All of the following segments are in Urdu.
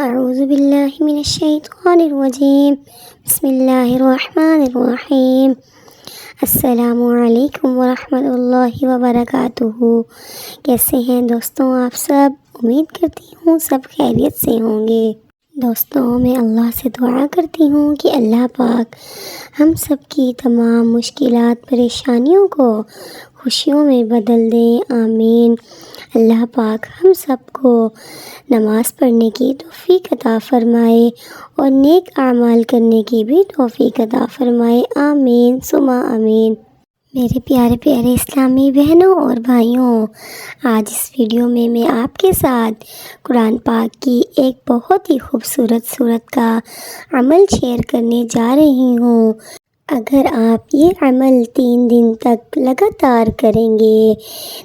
اعوذ باللہ من الشیطان الرجیم بسم اللہ الرحمن الرحیم السلام علیکم ورحمۃ اللہ وبرکاتہ۔ کیسے ہیں دوستوں آپ سب؟ امید کرتی ہوں سب خیریت سے ہوں گے۔ دوستوں میں اللہ سے دعا کرتی ہوں کہ اللہ پاک ہم سب کی تمام مشکلات پریشانیوں کو خوشیوں میں بدل دیں، آمین۔ اللہ پاک ہم سب کو نماز پڑھنے کی توفیق عطا فرمائے اور نیک اعمال کرنے کی بھی توفیق عطا فرمائے، آمین ثم آمین۔ میرے پیارے پیارے اسلامی بہنوں اور بھائیوں، آج اس ویڈیو میں میں آپ کے ساتھ قرآن پاک کی ایک بہت ہی خوبصورت سورت کا عمل شیئر کرنے جا رہی ہوں۔ اگر آپ یہ عمل 3 دن تک لگاتار کریں گے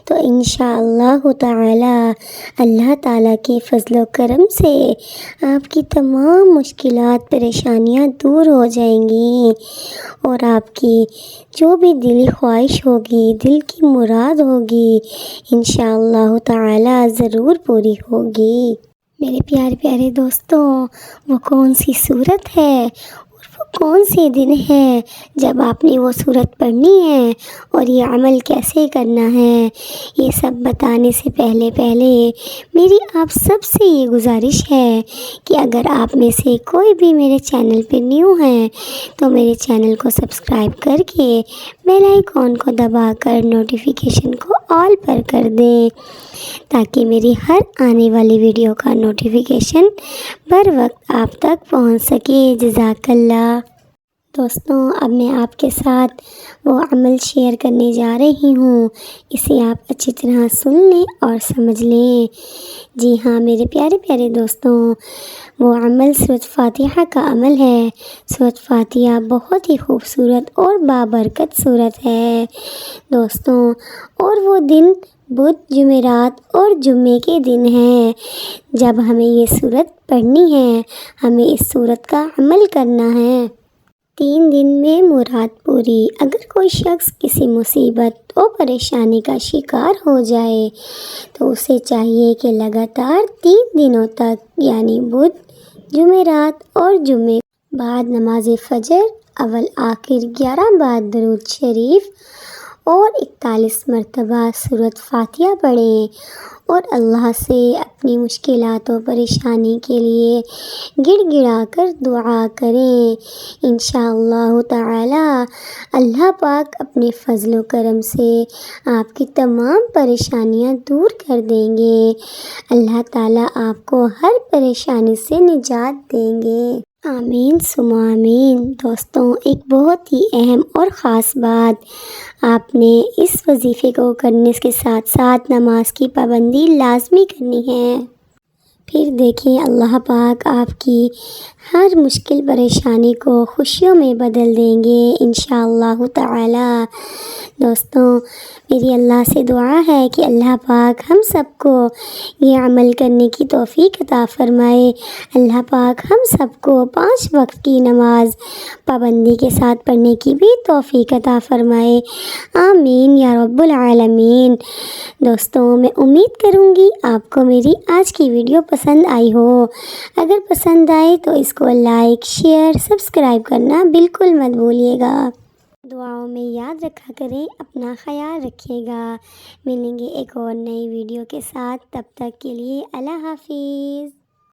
تو انشاءاللہ تعالی اللہ تعالیٰ کے فضل و کرم سے آپ کی تمام مشکلات پریشانیاں دور ہو جائیں گی اور آپ کی جو بھی دلی خواہش ہوگی، دل کی مراد ہوگی، انشاءاللہ تعالی ضرور پوری ہوگی۔ میرے پیارے پیارے دوستوں، وہ کون سی سورت ہے اور وہ کون سے دن ہے جب آپ نے وہ سورت پڑھنی ہے اور یہ عمل کیسے کرنا ہے، یہ سب بتانے سے پہلے میری آپ سب سے یہ گزارش ہے کہ اگر آپ میں سے کوئی بھی میرے چینل پہ نیو ہے تو میرے چینل کو سبسکرائب کر کے بیل آئیکن کو دبا کر نوٹیفیکیشن کو آل پر کر دیں تاکہ میری ہر آنے والی ویڈیو کا نوٹیفیکیشن بر وقت آپ تک پہنچ سکے۔ جزاک اللہ۔ دوستوں، اب میں آپ کے ساتھ وہ عمل شیئر کرنے جا رہی ہوں، اسے آپ اچھی طرح سن لیں اور سمجھ لیں۔ جی ہاں میرے پیارے پیارے دوستوں، وہ عمل سورۃ فاتحہ کا عمل ہے۔ سورۃ فاتحہ بہت ہی خوبصورت اور بابرکت سورت ہے دوستوں، اور وہ دن بدھ، جمعرات اور جمعے کے دن ہیں جب ہمیں یہ سورت پڑھنی ہے، ہمیں اس سورت کا عمل کرنا ہے۔ 3 دن میں مراد پوری۔ اگر کوئی شخص کسی مصیبت اور پریشانی کا شکار ہو جائے تو اسے چاہیے کہ لگاتار 3 دنوں تک یعنی بدھ، جمعرات اور جمعے بعد نماز فجر اول آخر 11 بار درود شریف اور 41 مرتبہ سورۃ فاتحہ پڑھیں اور اللہ سے اپنی مشکلات و پریشانی کے لیے گڑ گڑا کر دعا کریں۔ انشاءاللہ تعالی اللہ پاک اپنے فضل و کرم سے آپ کی تمام پریشانیاں دور کر دیں گے۔ اللہ تعالی آپ کو ہر پریشانی سے نجات دیں گے، آمین ثم آمین۔ دوستوں، ایک بہت ہی اہم اور خاص بات، آپ نے اس وظیفے کو کرنے کے ساتھ ساتھ نماز کی پابندی لازمی کرنی ہے۔ پھر دیکھیں اللہ پاک آپ کی ہر مشکل پریشانی کو خوشیوں میں بدل دیں گے انشاءاللہ تعالی۔ دوستوں، میری اللہ سے دعا ہے کہ اللہ پاک ہم سب کو یہ عمل کرنے کی توفیق عطا فرمائے۔ اللہ پاک ہم سب کو 5 وقت کی نماز پابندی کے ساتھ پڑھنے کی بھی توفیق عطا فرمائے، آمین یا رب العالمین۔ دوستوں، میں امید کروں گی آپ کو میری آج کی ویڈیو پسند آئی ہو۔ اگر پسند آئے تو اس کو لائک، شیئر، سبسکرائب کرنا بالکل مت بھولیے گا۔ دعاؤں میں یاد رکھا کریں، اپنا خیال رکھیے گا۔ ملیں گے ایک اور نئی ویڈیو کے ساتھ، تب تک کے لیے اللہ حافظ۔